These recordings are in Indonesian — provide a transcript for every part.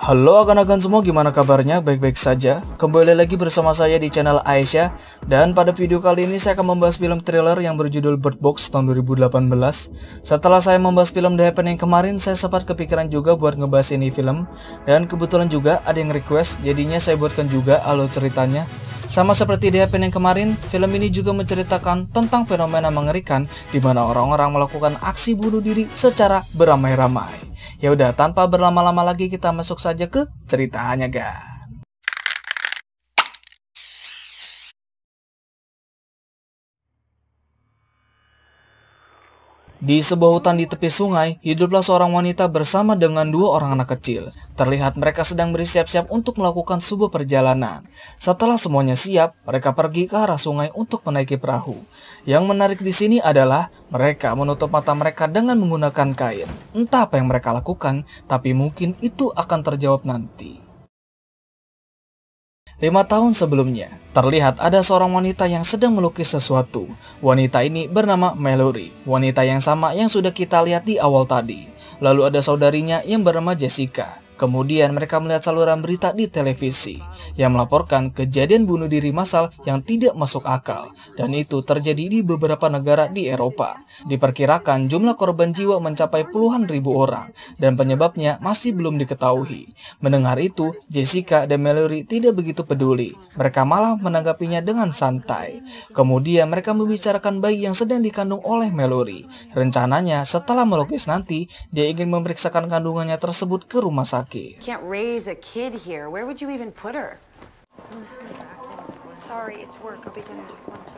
Halo akan-akan semua, gimana kabarnya? Baik-baik saja. Kembali lagi bersama saya di channel Aisyah. Dan pada video kali ini saya akan membahas film thriller yang berjudul Bird Box tahun 2018. Setelah saya membahas film The Happening kemarin, saya sempat kepikiran juga buat ngebahas ini film. Dan kebetulan juga ada yang request, jadinya saya buatkan juga alur ceritanya. Sama seperti The Happening kemarin, film ini juga menceritakan tentang fenomena mengerikan di mana orang-orang melakukan aksi bunuh diri secara beramai-ramai. Ya udah, tanpa berlama-lama lagi kita masuk saja ke ceritanya, guys. Di sebuah hutan di tepi sungai, hiduplah seorang wanita bersama dengan dua orang anak kecil. Terlihat mereka sedang bersiap-siap untuk melakukan sebuah perjalanan. Setelah semuanya siap, mereka pergi ke arah sungai untuk menaiki perahu. Yang menarik di sini adalah mereka menutup mata mereka dengan menggunakan kain. Entah apa yang mereka lakukan, tapi mungkin itu akan terjawab nanti. 5 tahun sebelumnya, terlihat ada seorang wanita yang sedang melukis sesuatu. Wanita ini bernama Mallory, wanita yang sama yang sudah kita lihat di awal tadi. Lalu ada saudarinya yang bernama Jessica. Kemudian mereka melihat saluran berita di televisi yang melaporkan kejadian bunuh diri massal yang tidak masuk akal. Dan itu terjadi di beberapa negara di Eropa. Diperkirakan jumlah korban jiwa mencapai puluhan ribu orang dan penyebabnya masih belum diketahui. Mendengar itu, Jessica dan Mallory tidak begitu peduli. Mereka malah menanggapinya dengan santai. Kemudian mereka membicarakan bayi yang sedang dikandung oleh Mallory. Rencananya setelah melukis nanti, dia ingin memeriksakan kandungannya tersebut ke rumah sakit. Can't raise a kid here. Where would you even put her?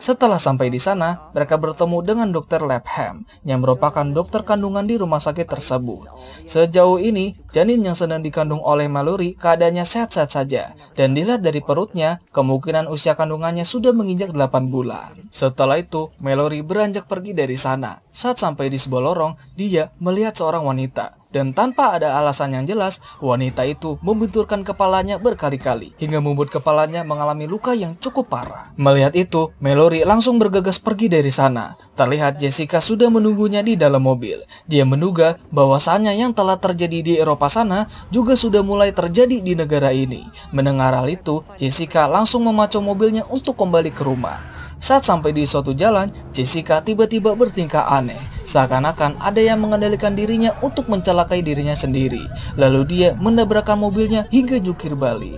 Setelah sampai di sana, mereka bertemu dengan Dr. Lapham yang merupakan dokter kandungan di rumah sakit tersebut. Sejauh ini, janin yang sedang dikandung oleh Mallory keadaannya sehat-sehat saja, dan dilihat dari perutnya, kemungkinan usia kandungannya sudah menginjak 8 bulan. Setelah itu, Mallory beranjak pergi dari sana. Saat sampai di sebuah lorong, dia melihat seorang wanita. Dan tanpa ada alasan yang jelas, wanita itu membenturkan kepalanya berkali-kali hingga membuat kepalanya mengalami luka yang cukup parah. Melihat itu, Mallory langsung bergegas pergi dari sana. Terlihat Jessica sudah menunggunya di dalam mobil. Dia menduga bahwasannya yang telah terjadi di Eropa sana juga sudah mulai terjadi di negara ini. Mendengar hal itu, Jessica langsung memacu mobilnya untuk kembali ke rumah. Saat sampai di suatu jalan, Jessica tiba-tiba bertingkah aneh. Seakan-akan ada yang mengendalikan dirinya untuk mencelakai dirinya sendiri. Lalu dia menabrakkan mobilnya hingga jungkir balik.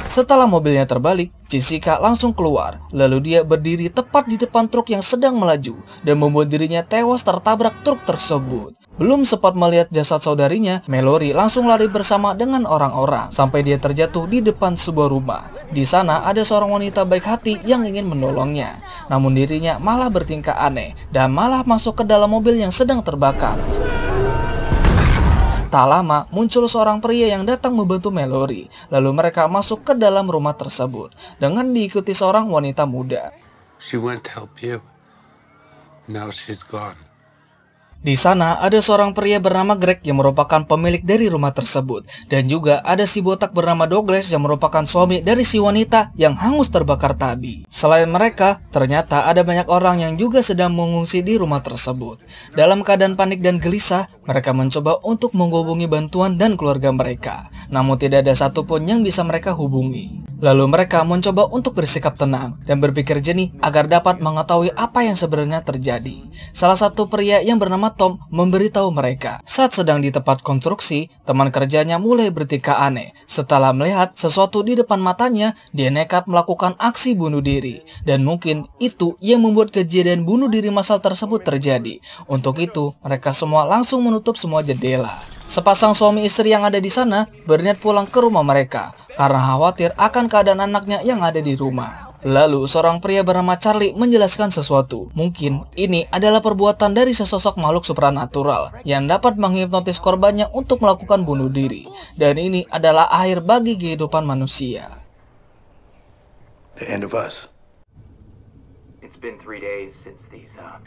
Setelah mobilnya terbalik, Jessica langsung keluar. Lalu dia berdiri tepat di depan truk yang sedang melaju dan membuat dirinya tewas tertabrak truk tersebut. Belum sempat melihat jasad saudarinya, Mallory langsung lari bersama dengan orang-orang sampai dia terjatuh di depan sebuah rumah. Di sana ada seorang wanita baik hati yang ingin menolongnya. Namun dirinya malah bertingkah aneh dan malah masuk ke dalam mobil yang sedang terbakar. Tak lama, muncul seorang pria yang datang membantu Mallory. Lalu mereka masuk ke dalam rumah tersebut dengan diikuti seorang wanita muda. She went to help you. Now she's gone. Di sana ada seorang pria bernama Greg yang merupakan pemilik dari rumah tersebut. Dan juga ada si botak bernama Douglas yang merupakan suami dari si wanita yang hangus terbakar tadi. Selain mereka, ternyata ada banyak orang yang juga sedang mengungsi di rumah tersebut. Dalam keadaan panik dan gelisah, mereka mencoba untuk menghubungi bantuan dan keluarga mereka. Namun tidak ada satupun yang bisa mereka hubungi. Lalu mereka mencoba untuk bersikap tenang dan berpikir jernih agar dapat mengetahui apa yang sebenarnya terjadi. Salah satu pria yang bernama Tom memberitahu mereka, saat sedang di tempat konstruksi, teman kerjanya mulai bertingkah aneh. Setelah melihat sesuatu di depan matanya, dia nekat melakukan aksi bunuh diri. Dan mungkin itu yang membuat kejadian bunuh diri massal tersebut terjadi. Untuk itu, mereka semua langsung menutup semua jendela. Sepasang suami istri yang ada di sana berniat pulang ke rumah mereka karena khawatir akan keadaan anaknya yang ada di rumah. Lalu seorang pria bernama Charlie menjelaskan sesuatu. Mungkin ini adalah perbuatan dari sesosok makhluk supranatural yang dapat menghipnotis korbannya untuk melakukan bunuh diri. Dan ini adalah akhir bagi kehidupan manusia. The end of us.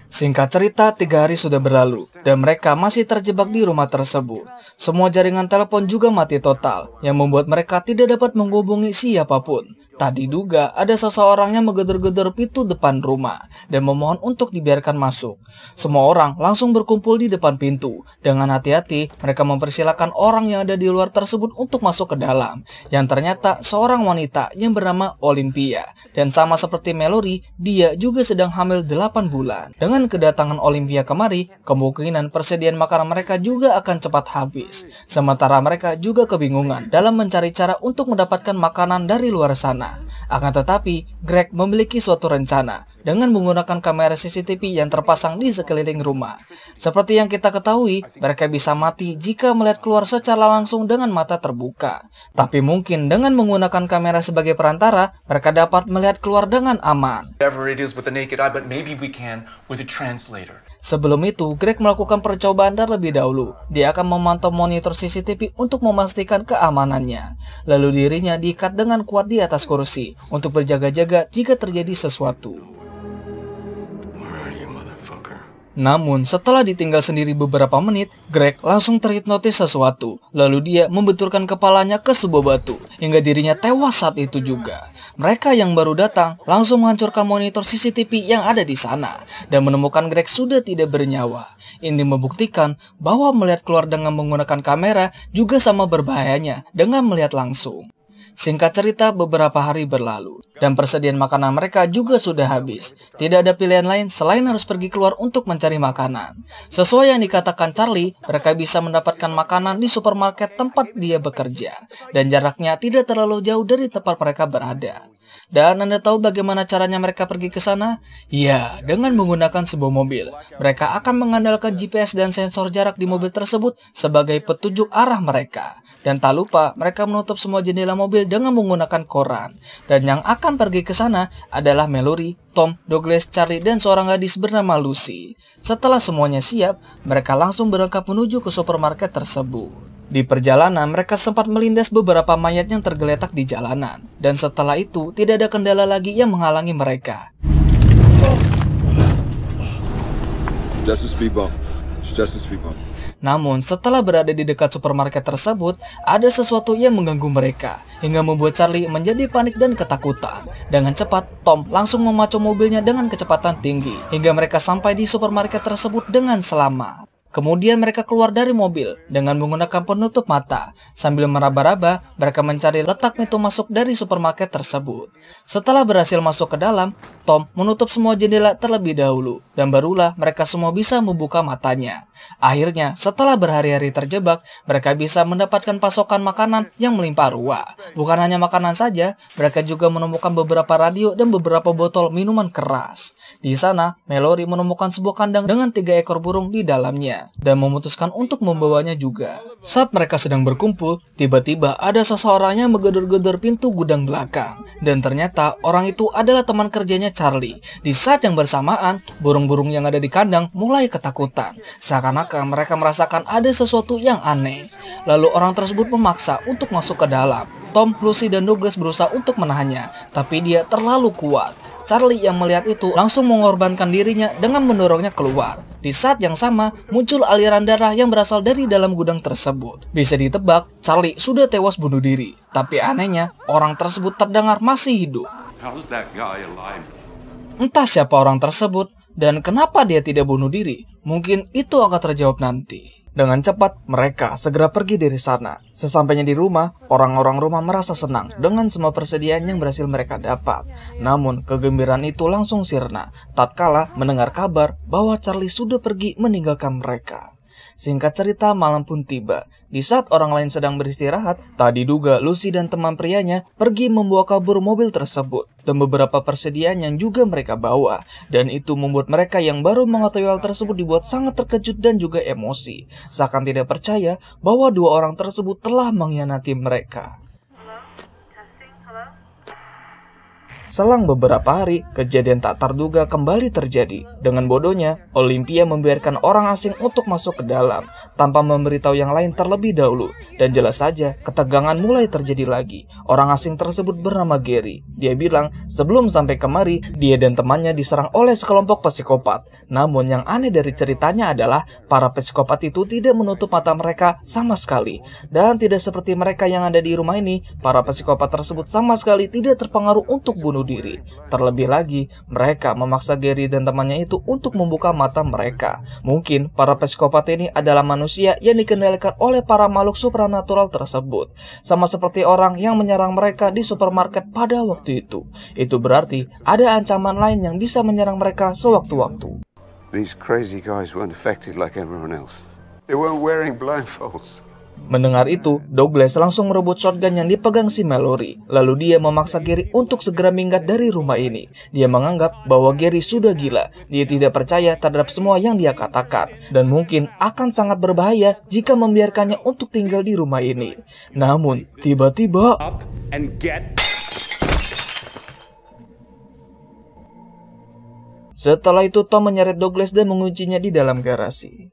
Singkat cerita, 3 hari sudah berlalu, dan mereka masih terjebak di rumah tersebut. Semua jaringan telepon juga mati total, yang membuat mereka tidak dapat menghubungi siapapun. Tak diduga, ada seseorang yang menggedor-gedor pintu depan rumah, dan memohon untuk dibiarkan masuk. Semua orang langsung berkumpul di depan pintu. Dengan hati-hati, mereka mempersilahkan orang yang ada di luar tersebut untuk masuk ke dalam, yang ternyata seorang wanita yang bernama Olympia. Dan sama seperti Mallory, dia juga sedang hamil 8 bulan. Dengan kedatangan Olympia kemari, kemungkinan persediaan makanan mereka juga akan cepat habis. Sementara mereka juga kebingungan dalam mencari cara untuk mendapatkan makanan dari luar sana. Akan tetapi, Greg memiliki suatu rencana dengan menggunakan kamera CCTV yang terpasang di sekeliling rumah. Seperti yang kita ketahui, mereka bisa mati jika melihat keluar secara langsung dengan mata terbuka. Tapi mungkin dengan menggunakan kamera sebagai perantara, mereka dapat melihat keluar dengan aman. Sebelum itu, Greg melakukan percobaan terlebih dahulu. Dia akan memantau monitor CCTV untuk memastikan keamanannya. Lalu dirinya diikat dengan kuat di atas kursi untuk berjaga-jaga jika terjadi sesuatu. Namun, setelah ditinggal sendiri beberapa menit, Greg langsung terhipnotis sesuatu. Lalu dia membenturkan kepalanya ke sebuah batu, hingga dirinya tewas saat itu juga. Mereka yang baru datang langsung menghancurkan monitor CCTV yang ada di sana, dan menemukan Greg sudah tidak bernyawa. Ini membuktikan bahwa melihat keluar dengan menggunakan kamera juga sama berbahayanya dengan melihat langsung. Singkat cerita, beberapa hari berlalu, dan persediaan makanan mereka juga sudah habis. Tidak ada pilihan lain selain harus pergi keluar untuk mencari makanan. Sesuai yang dikatakan Charlie, mereka bisa mendapatkan makanan di supermarket tempat dia bekerja, dan jaraknya tidak terlalu jauh dari tempat mereka berada. Dan Anda tahu bagaimana caranya mereka pergi ke sana? Ya, dengan menggunakan sebuah mobil. Mereka akan mengandalkan GPS dan sensor jarak di mobil tersebut sebagai petunjuk arah mereka. Dan tak lupa, mereka menutup semua jendela mobil dengan menggunakan koran. Dan yang akan pergi ke sana adalah Mallory, Tom, Douglas, Charlie, dan seorang gadis bernama Lucy. Setelah semuanya siap, mereka langsung berangkat menuju ke supermarket tersebut. Di perjalanan, mereka sempat melindas beberapa mayat yang tergeletak di jalanan. Dan setelah itu, tidak ada kendala lagi yang menghalangi mereka. Justice speed bump. Justice speed bump. Namun, setelah berada di dekat supermarket tersebut, ada sesuatu yang mengganggu mereka, hingga membuat Charlie menjadi panik dan ketakutan. Dengan cepat, Tom langsung memacu mobilnya dengan kecepatan tinggi, hingga mereka sampai di supermarket tersebut dengan selamat. Kemudian mereka keluar dari mobil dengan menggunakan penutup mata. Sambil meraba-raba, mereka mencari letak pintu masuk dari supermarket tersebut. Setelah berhasil masuk ke dalam, Tom menutup semua jendela terlebih dahulu, dan barulah mereka semua bisa membuka matanya. Akhirnya, setelah berhari-hari terjebak, mereka bisa mendapatkan pasokan makanan yang melimpah ruah. Bukan hanya makanan saja, mereka juga menemukan beberapa radio dan beberapa botol minuman keras. Di sana, Mallory menemukan sebuah kandang dengan 3 ekor burung di dalamnya, dan memutuskan untuk membawanya juga. Saat mereka sedang berkumpul, tiba-tiba ada seseorang yang menggedor-gedor pintu gudang belakang. Dan ternyata orang itu adalah teman kerjanya Charlie. Di saat yang bersamaan, burung-burung yang ada di kandang mulai ketakutan. Seakan-akan mereka merasakan ada sesuatu yang aneh. Lalu orang tersebut memaksa untuk masuk ke dalam. Tom, Lucy, dan Douglas berusaha untuk menahannya, tapi dia terlalu kuat. Charlie yang melihat itu langsung mengorbankan dirinya dengan mendorongnya keluar. Di saat yang sama, muncul aliran darah yang berasal dari dalam gudang tersebut. Bisa ditebak, Charlie sudah tewas bunuh diri. Tapi anehnya, orang tersebut terdengar masih hidup. Entah siapa orang tersebut, dan kenapa dia tidak bunuh diri. Mungkin itu akan terjawab nanti. Dengan cepat, mereka segera pergi dari sana. Sesampainya di rumah, orang-orang rumah merasa senang dengan semua persediaan yang berhasil mereka dapat. Namun, kegembiraan itu langsung sirna tatkala mendengar kabar bahwa Charlie sudah pergi meninggalkan mereka. Singkat cerita, malam pun tiba. Di saat orang lain sedang beristirahat, tak diduga Lucy dan teman prianya pergi membawa kabur mobil tersebut dan beberapa persediaan yang juga mereka bawa. Dan itu membuat mereka yang baru mengetahui hal tersebut dibuat sangat terkejut dan juga emosi. Seakan tidak percaya bahwa 2 orang tersebut telah mengkhianati mereka. Selang beberapa hari, kejadian tak terduga kembali terjadi. Dengan bodohnya, Olympia membiarkan orang asing untuk masuk ke dalam, tanpa memberitahu yang lain terlebih dahulu. Dan jelas saja, ketegangan mulai terjadi lagi. Orang asing tersebut bernama Gary. Dia bilang, sebelum sampai kemari, dia dan temannya diserang oleh sekelompok psikopat. Namun yang aneh dari ceritanya adalah, para psikopat itu tidak menutup mata mereka sama sekali. Dan tidak seperti mereka yang ada di rumah ini, para psikopat tersebut sama sekali tidak terpengaruh untuk bunuh diri. Terlebih lagi, mereka memaksa Gary dan temannya itu untuk membuka mata mereka. Mungkin para psikopat ini adalah manusia yang dikendalikan oleh para makhluk supranatural tersebut, sama seperti orang yang menyerang mereka di supermarket pada waktu itu. Itu berarti ada ancaman lain yang bisa menyerang mereka sewaktu-waktu. These crazy guys weren't affected like everyone else. They weren't wearing blindfolds. Mendengar itu, Douglas langsung merebut shotgun yang dipegang si Mallory. Lalu dia memaksa Gary untuk segera minggat dari rumah ini. Dia menganggap bahwa Gary sudah gila. Dia tidak percaya terhadap semua yang dia katakan. Dan mungkin akan sangat berbahaya jika membiarkannya untuk tinggal di rumah ini. Namun, tiba-tiba... Setelah itu, Tom menyeret Douglas dan menguncinya di dalam garasi.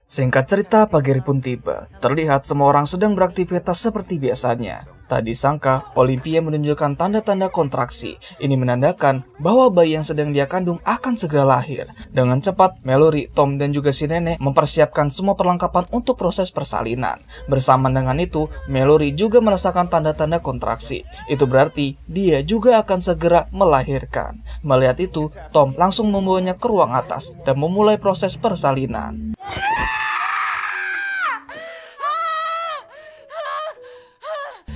Singkat cerita, pagi hari pun tiba. Terlihat semua orang sedang beraktivitas seperti biasanya. Tak disangka, Olympia menunjukkan tanda-tanda kontraksi. Ini menandakan bahwa bayi yang sedang dia kandung akan segera lahir. Dengan cepat, Mallory, Tom, dan juga si nenek mempersiapkan semua perlengkapan untuk proses persalinan. Bersamaan dengan itu, Mallory juga merasakan tanda-tanda kontraksi. Itu berarti dia juga akan segera melahirkan. Melihat itu, Tom langsung membawanya ke ruang atas dan memulai proses persalinan.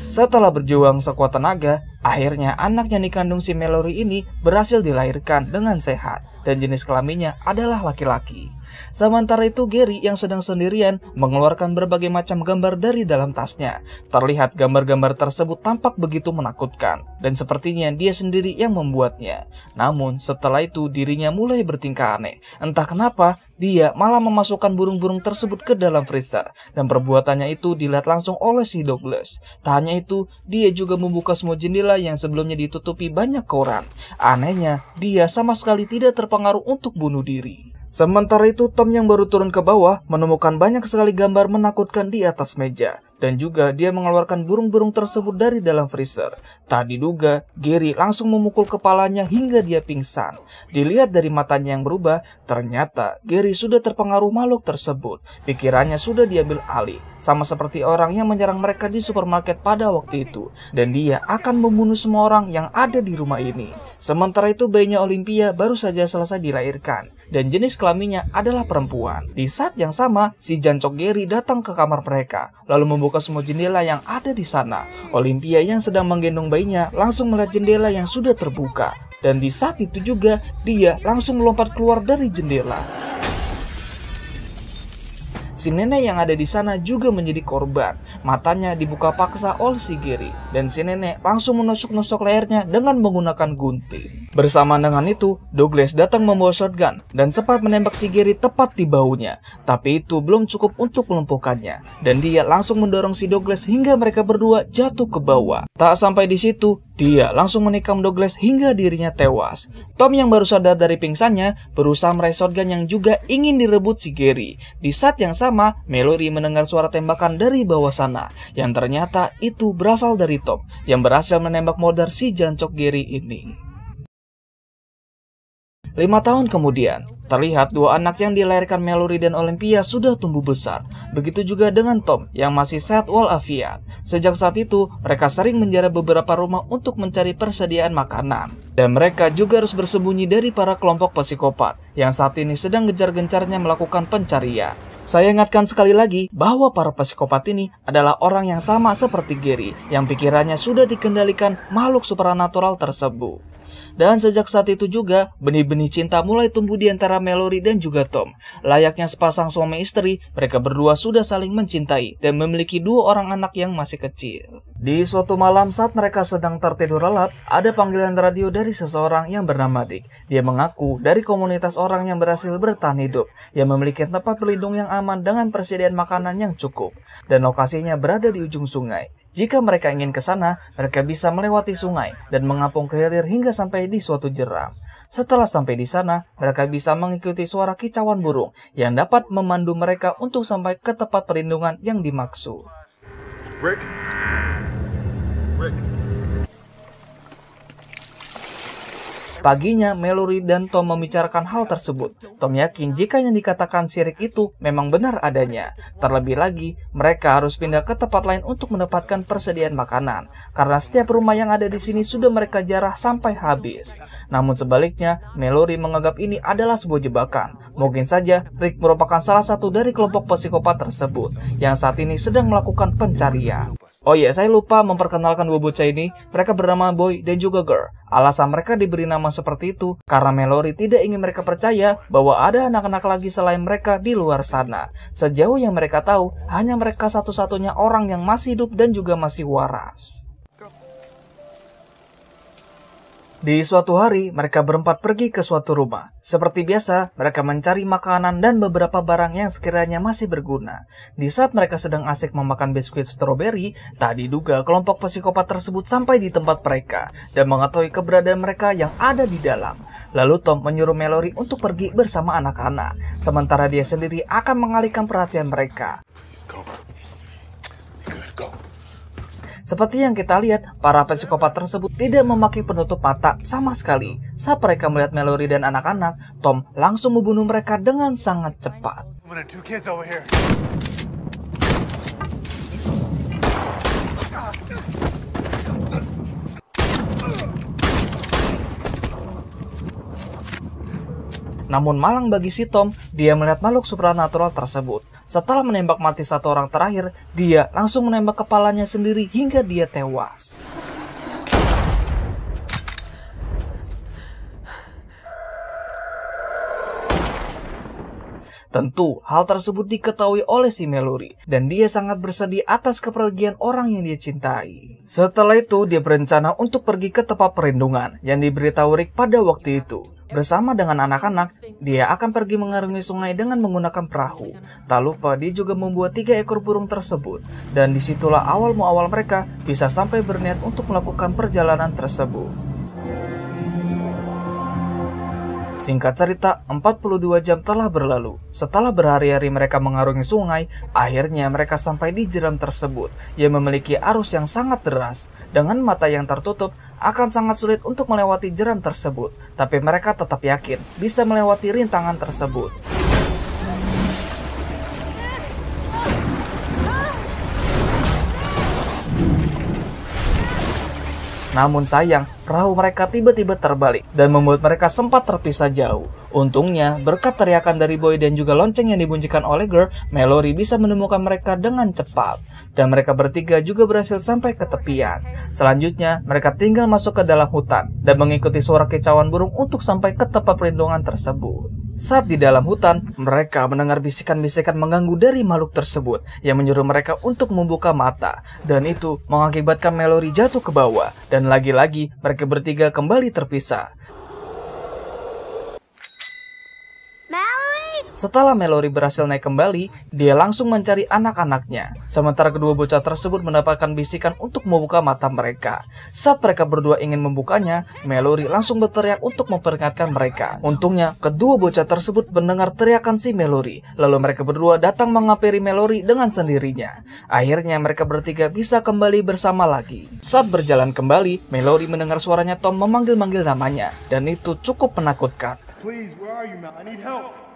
Setelah berjuang sekuat tenaga, akhirnya anak yang dikandung si Mallory ini berhasil dilahirkan dengan sehat dan jenis kelaminnya adalah laki-laki. Sementara itu Gary yang sedang sendirian mengeluarkan berbagai macam gambar dari dalam tasnya. Terlihat gambar-gambar tersebut tampak begitu menakutkan dan sepertinya dia sendiri yang membuatnya. Namun setelah itu dirinya mulai bertingkah aneh. Entah kenapa dia malah memasukkan burung-burung tersebut ke dalam freezer dan perbuatannya itu dilihat langsung oleh si Douglas. Tak hanya itu, dia juga membuka semua jendela yang sebelumnya ditutupi banyak koran. Anehnya, dia sama sekali tidak terpengaruh untuk bunuh diri. Sementara itu, Tom yang baru turun ke bawah menemukan banyak sekali gambar menakutkan di atas meja. Dan juga dia mengeluarkan burung-burung tersebut dari dalam freezer. Tak diduga, Gary langsung memukul kepalanya hingga dia pingsan. Dilihat dari matanya yang berubah, ternyata Gary sudah terpengaruh makhluk tersebut. Pikirannya sudah diambil alih, sama seperti orang yang menyerang mereka di supermarket pada waktu itu. Dan dia akan membunuh semua orang yang ada di rumah ini. Sementara itu, bayinya Olympia baru saja selesai dilahirkan. Dan jenis kelaminnya adalah perempuan. Di saat yang sama, si jancok Gary datang ke kamar mereka, lalu membuka semua jendela yang ada di sana. Olympia yang sedang menggendong bayinya langsung melihat jendela yang sudah terbuka. Dan di saat itu juga, dia langsung melompat keluar dari jendela. Si nenek yang ada di sana juga menjadi korban. Matanya dibuka paksa oleh si Gary. Dan si nenek langsung menusuk-nusuk lehernya dengan menggunakan gunting. Bersamaan dengan itu, Douglas datang membawa shotgun dan sempat menembak si Gary tepat di bahunya. Tapi itu belum cukup untuk melumpuhkannya. Dan dia langsung mendorong si Douglas hingga mereka berdua jatuh ke bawah. Tak sampai di situ, dia langsung menikam Douglas hingga dirinya tewas. Tom yang baru sadar dari pingsannya berusaha meraih shotgun yang juga ingin direbut si Gary. Di saat yang sama, Mallory mendengar suara tembakan dari bawah sana, yang ternyata itu berasal dari Tom, yang berhasil menembak modar si jancok Gary ini. 5 tahun kemudian, terlihat dua anak yang dilahirkan Mallory dan Olympia sudah tumbuh besar. Begitu juga dengan Tom yang masih sehat walafiat. Sejak saat itu, mereka sering menjara beberapa rumah untuk mencari persediaan makanan. Dan mereka juga harus bersembunyi dari para kelompok psikopat yang saat ini sedang gencar-gencarnya melakukan pencarian. Saya ingatkan sekali lagi bahwa para psikopat ini adalah orang yang sama seperti Gary, yang pikirannya sudah dikendalikan makhluk supranatural tersebut. Dan sejak saat itu juga, benih-benih cinta mulai tumbuh di antara Mallory dan juga Tom. Layaknya sepasang suami istri, mereka berdua sudah saling mencintai dan memiliki 2 orang anak yang masih kecil. Di suatu malam saat mereka sedang tertidur lelap, ada panggilan radio dari seseorang yang bernama Dick. Dia mengaku dari komunitas orang yang berhasil bertahan hidup, yang memiliki tempat berlindung yang aman dengan persediaan makanan yang cukup. Dan lokasinya berada di ujung sungai. Jika mereka ingin ke sana, mereka bisa melewati sungai dan mengapung ke hilir hingga sampai di suatu jeram. Setelah sampai di sana, mereka bisa mengikuti suara kicauan burung yang dapat memandu mereka untuk sampai ke tempat perlindungan yang dimaksud. Rick? Paginya, Mallory dan Tom membicarakan hal tersebut. Tom yakin jika yang dikatakan si Rick itu memang benar adanya. Terlebih lagi, mereka harus pindah ke tempat lain untuk mendapatkan persediaan makanan, karena setiap rumah yang ada di sini sudah mereka jarah sampai habis. Namun sebaliknya, Mallory menganggap ini adalah sebuah jebakan. Mungkin saja Rick merupakan salah satu dari kelompok psikopat tersebut yang saat ini sedang melakukan pencarian. Oh iya, saya lupa memperkenalkan dua bocah ini. Mereka bernama Boy dan juga Girl. Alasan mereka diberi nama seperti itu karena Mallory tidak ingin mereka percaya bahwa ada anak-anak lagi selain mereka di luar sana. Sejauh yang mereka tahu, hanya mereka satu-satunya orang yang masih hidup dan juga masih waras. Di suatu hari, mereka berempat pergi ke suatu rumah. Seperti biasa, mereka mencari makanan dan beberapa barang yang sekiranya masih berguna. Di saat mereka sedang asik memakan biskuit stroberi, tak diduga kelompok psikopat tersebut sampai di tempat mereka dan mengetahui keberadaan mereka yang ada di dalam. Lalu Tom menyuruh Mallory untuk pergi bersama anak-anak, sementara dia sendiri akan mengalihkan perhatian mereka. Seperti yang kita lihat, para psikopat tersebut tidak memakai penutup mata sama sekali. Saat mereka melihat Mallory dan anak-anak, Tom langsung membunuh mereka dengan sangat cepat. Namun malang bagi si Tom, dia melihat makhluk supranatural tersebut. Setelah menembak mati satu orang terakhir, dia langsung menembak kepalanya sendiri hingga dia tewas. Tentu, hal tersebut diketahui oleh si Mallory, dan dia sangat bersedih atas kepergian orang yang dia cintai. Setelah itu, dia berencana untuk pergi ke tempat perlindungan yang diberitahu Rick pada waktu itu. Bersama dengan anak-anak, dia akan pergi mengarungi sungai dengan menggunakan perahu. Tak lupa, dia juga membuat 3 ekor burung tersebut. Dan disitulah awal muawal mereka bisa sampai berniat untuk melakukan perjalanan tersebut. Singkat cerita, 42 jam telah berlalu. Setelah berhari-hari mereka mengarungi sungai, akhirnya mereka sampai di jeram tersebut yang memiliki arus yang sangat deras. Dengan mata yang tertutup, akan sangat sulit untuk melewati jeram tersebut. Tapi mereka tetap yakin bisa melewati rintangan tersebut. Namun sayang, perahu mereka tiba-tiba terbalik dan membuat mereka sempat terpisah jauh. Untungnya, berkat teriakan dari Boy dan juga lonceng yang dibunyikan oleh Girl, Mallory bisa menemukan mereka dengan cepat. Dan mereka bertiga juga berhasil sampai ke tepian. Selanjutnya, mereka tinggal masuk ke dalam hutan dan mengikuti suara kicauan burung untuk sampai ke tempat perlindungan tersebut. Saat di dalam hutan, mereka mendengar bisikan-bisikan mengganggu dari makhluk tersebut yang menyuruh mereka untuk membuka mata. Dan itu mengakibatkan Mallory jatuh ke bawah. Dan lagi-lagi mereka bertiga kembali terpisah. Setelah Mallory berhasil naik kembali, dia langsung mencari anak-anaknya. Sementara kedua bocah tersebut mendapatkan bisikan untuk membuka mata mereka. Saat mereka berdua ingin membukanya, Mallory langsung berteriak untuk memperingatkan mereka. Untungnya, kedua bocah tersebut mendengar teriakan si Mallory. Lalu mereka berdua datang menghampiri Mallory dengan sendirinya. Akhirnya mereka bertiga bisa kembali bersama lagi. Saat berjalan kembali, Mallory mendengar suaranya Tom memanggil-manggil namanya. Dan itu cukup menakutkan. Please, where are you, Mal? I need help.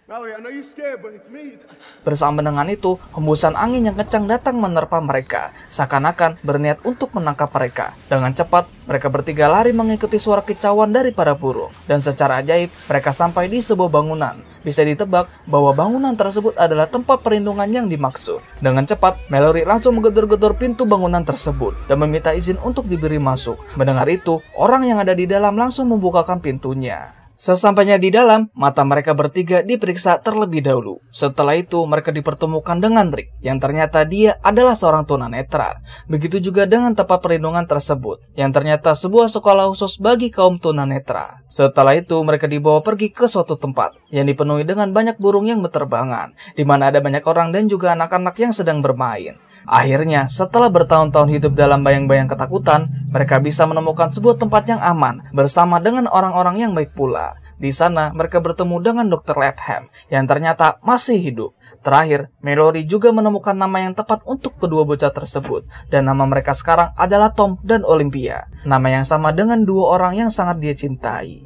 Mallory, I know you're scared, but it's me. Bersama dengan itu, hembusan angin yang kencang datang menerpa mereka, seakan-akan berniat untuk menangkap mereka. Dengan cepat, mereka bertiga lari mengikuti suara kicauan dari para burung. Dan secara ajaib, mereka sampai di sebuah bangunan. Bisa ditebak bahwa bangunan tersebut adalah tempat perlindungan yang dimaksud. Dengan cepat, Mallory langsung menggedor-gedor pintu bangunan tersebut dan meminta izin untuk diberi masuk. Mendengar itu, orang yang ada di dalam langsung membukakan pintunya. Sesampainya di dalam, mata mereka bertiga diperiksa terlebih dahulu. Setelah itu, mereka dipertemukan dengan Rick, yang ternyata dia adalah seorang tunanetra. Begitu juga dengan tempat perlindungan tersebut, yang ternyata sebuah sekolah khusus bagi kaum tunanetra. Setelah itu, mereka dibawa pergi ke suatu tempat yang dipenuhi dengan banyak burung yang berterbangan, di mana ada banyak orang dan juga anak-anak yang sedang bermain. Akhirnya, setelah bertahun-tahun hidup dalam bayang-bayang ketakutan, mereka bisa menemukan sebuah tempat yang aman bersama dengan orang-orang yang baik pula. Di sana, mereka bertemu dengan Dr. Latham yang ternyata masih hidup. Terakhir, Mallory juga menemukan nama yang tepat untuk kedua bocah tersebut, dan nama mereka sekarang adalah Tom dan Olympia, nama yang sama dengan dua orang yang sangat dia cintai.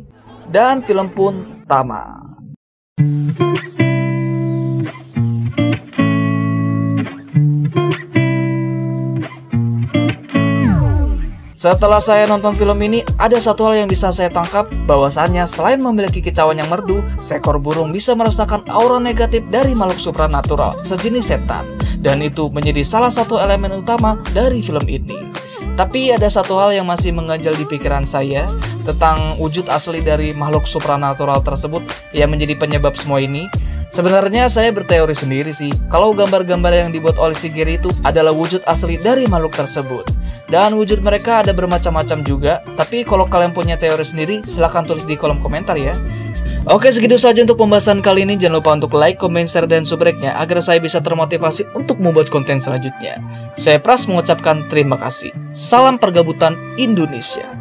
Dan film pun tamat. Setelah saya nonton film ini, ada satu hal yang bisa saya tangkap, bahwasannya selain memiliki kicauan yang merdu, seekor burung bisa merasakan aura negatif dari makhluk supranatural, sejenis setan. Dan itu menjadi salah satu elemen utama dari film ini. Tapi ada satu hal yang masih mengganjal di pikiran saya, tentang wujud asli dari makhluk supranatural tersebut yang menjadi penyebab semua ini. Sebenarnya saya berteori sendiri sih, kalau gambar-gambar yang dibuat oleh Shigeru itu adalah wujud asli dari makhluk tersebut. Dan wujud mereka ada bermacam-macam juga, tapi kalau kalian punya teori sendiri, silahkan tulis di kolom komentar ya. Oke, segitu saja untuk pembahasan kali ini. Jangan lupa untuk like, comment, share, dan subscribe-nya agar saya bisa termotivasi untuk membuat konten selanjutnya. Saya Pras mengucapkan terima kasih. Salam pergabutan Indonesia.